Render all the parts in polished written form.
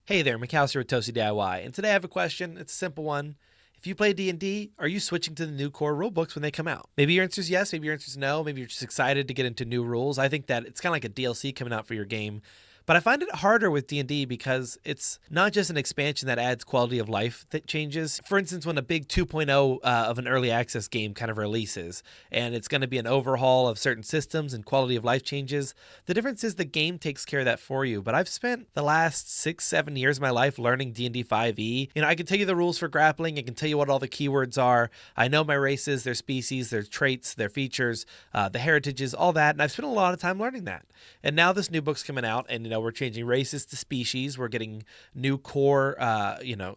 Hey there, McAllister with Toasty DIY, and today I have a question. It's a simple one. If you play D&D, are you switching to the new core rulebooks when they come out? Maybe your answer is yes, maybe your answer is no, maybe you're just excited to get into new rules. I think that it's kind of like a DLC coming out for your game. But I find it harder with D&D because it's not just an expansion that adds quality of life that changes. For instance, when a big 2.0 of an early access game kind of releases, and it's going to be an overhaul of certain systems and quality of life changes, the difference is the game takes care of that for you. But I've spent the last 6-7 years of my life learning D&D 5e. I can tell you the rules for grappling. I can tell you what all the keywords are. I know my races, their species, their traits, their features, the heritages, all that. And I've spent a lot of time learning that. And now this new book's coming out, and we're changing races to species. We're getting new core,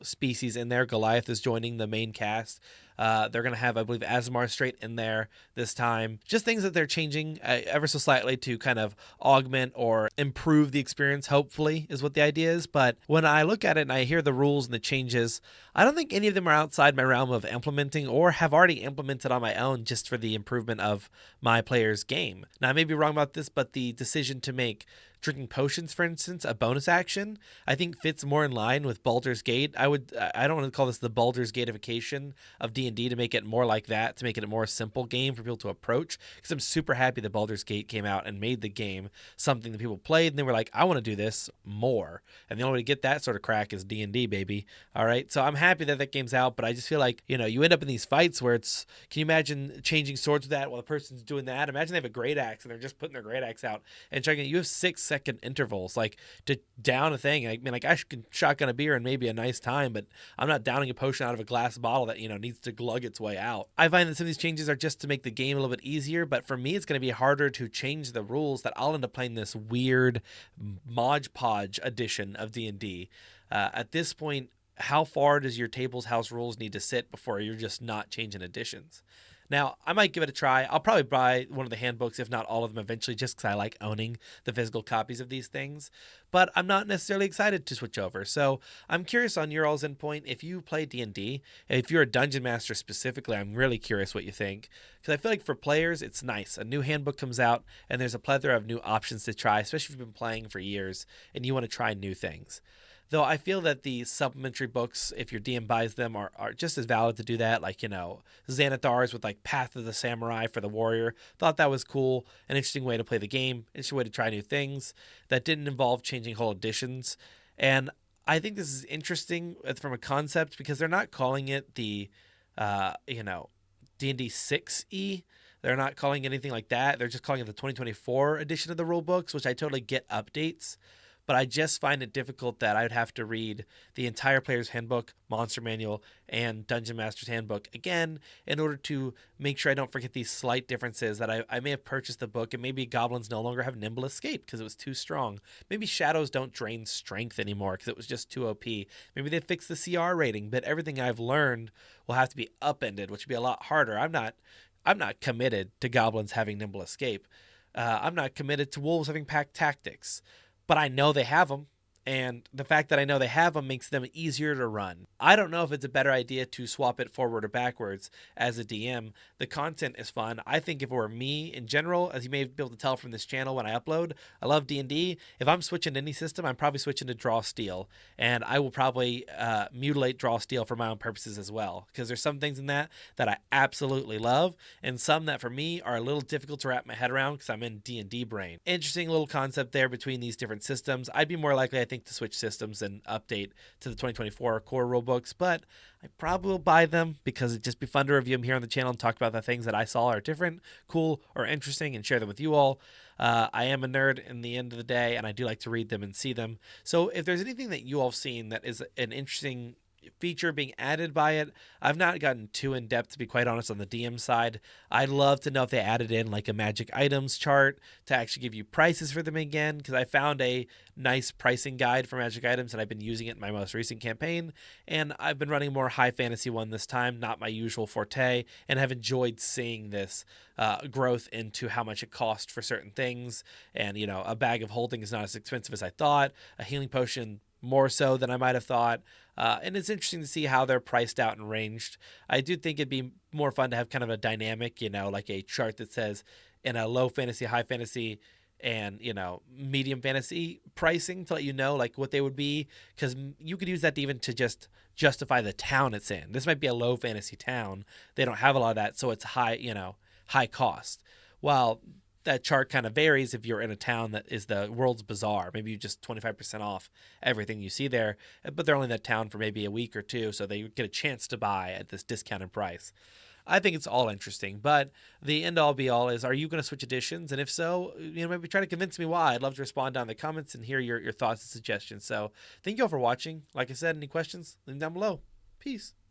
species in there. Goliath is joining the main cast. They're going to have, I believe, Asmar straight in there this time. Just things that they're changing ever so slightly to kind of augment or improve the experience, hopefully, is what the idea is. But when I look at it and I hear the rules and the changes, I don't think any of them are outside my realm of implementing or have already implemented on my own just for the improvement of my player's game. Now, I may be wrong about this, but the decision to make drinking potions, for instance, a bonus action, I think fits more in line with Baldur's Gate. I don't want to call this the Baldur's Gatification of D&D, to make it more like that, to make it a more simple game for people to approach, because I'm super happy that Baldur's Gate came out and made the game something that people played and they were like, I want to do this more. And the only way to get that sort of crack is D&D, baby. All right, so I'm happy that game's out, but I just feel like, you end up in these fights where it's, can you imagine changing swords with that while the person's doing that? Imagine they have a great axe and they're just putting their great axe out and trying to, you have 6-second intervals, like, to down a thing. I mean, like, I can shotgun a beer and maybe a nice time, but I'm not downing a potion out of a glass bottle that, needs to glug its way out. I find that some of these changes are just to make the game a little bit easier, but for me, it's going to be harder to change the rules that I'll end up playing this weird Mod Podge edition of D&D. At this point, how far does your Tables House rules need to sit before you're just not changing additions? Now, I might give it a try. I'll probably buy one of the handbooks, if not all of them eventually, just because I like owning the physical copies of these things. But I'm not necessarily excited to switch over. So I'm curious on your all's endpoint. If you play D&D, if you're a dungeon master specifically, I'm really curious what you think. Because I feel like for players, it's nice. A new handbook comes out, and there's a plethora of new options to try, especially if you've been playing for years and you want to try new things. Though I feel that the supplementary books, if your DM buys them, are just as valid to do that. Like, Xanathar's with like Path of the Samurai for the warrior. Thought that was cool. An interesting way to play the game. Interesting way to try new things that didn't involve changing whole editions. And I think this is interesting from a concept because they're not calling it the, D&D 6e. They're not calling it anything like that. They're just calling it the 2024 edition of the rule books, which I totally get updates. But I just find it difficult that I'd have to read the entire Player's Handbook, Monster Manual, and Dungeon Master's Handbook again in order to make sure I don't forget these slight differences that I may have purchased the book, and maybe goblins no longer have Nimble Escape because it was too strong. Maybe shadows don't drain strength anymore because it was just too OP. Maybe they fixed the CR rating, but everything I've learned will have to be upended, which would be a lot harder. I'm not committed to goblins having Nimble Escape. I'm not committed to wolves having pack tactics. But I know they have them, and the fact that I know they have them makes them easier to run. I don't know if it's a better idea to swap it forward or backwards as a DM. The content is fun. I think if it were me in general, as you may be able to tell from this channel when I upload, I love D&D. If I'm switching to any system, I'm probably switching to Draw Steel, and I will probably mutilate Draw Steel for my own purposes as well, because there's some things in that I absolutely love, and some that for me are a little difficult to wrap my head around because I'm in D&D brain. Interesting little concept there between these different systems. I'd be more likely, I think, to switch systems and update to the 2024 core rulebooks, but I probably will buy them because it'd just be fun to review them here on the channel and talk about the things that I saw are different, cool, or interesting and share them with you all. I am a nerd in the end of the day, and I do like to read them and see them. So if there's anything that you all have seen that is an interesting feature being added by it, I've not gotten too in depth, to be quite honest, on the DM side. I'd love to know if they added in like a magic items chart to actually give you prices for them again, because I found a nice pricing guide for magic items and I've been using it in my most recent campaign, and I've been running a more high fantasy one this time, not my usual forte, and have enjoyed seeing this growth into how much it cost for certain things. And a bag of holding is not as expensive as I thought. A healing potion more so than I might have thought. And it's interesting to see how they're priced out and ranged. I do think it'd be more fun to have kind of a dynamic, like a chart that says in a low fantasy, high fantasy, and medium fantasy pricing to let you know like what they would be, because you could use that even to just justify the town it's in. This might be a low fantasy town. They don't have a lot of that, so it's high cost. Well, that chart kind of varies if you're in a town that is the world's bazaar. Maybe you just 25% off everything you see there, but they're only in that town for maybe a week or two, so they get a chance to buy at this discounted price. I think it's all interesting, but the end all be all is, are you going to switch editions? And if so, maybe try to convince me why. I'd love to respond down in the comments and hear your thoughts and suggestions. So thank you all for watching. Like I said, any questions, leave them down below. Peace.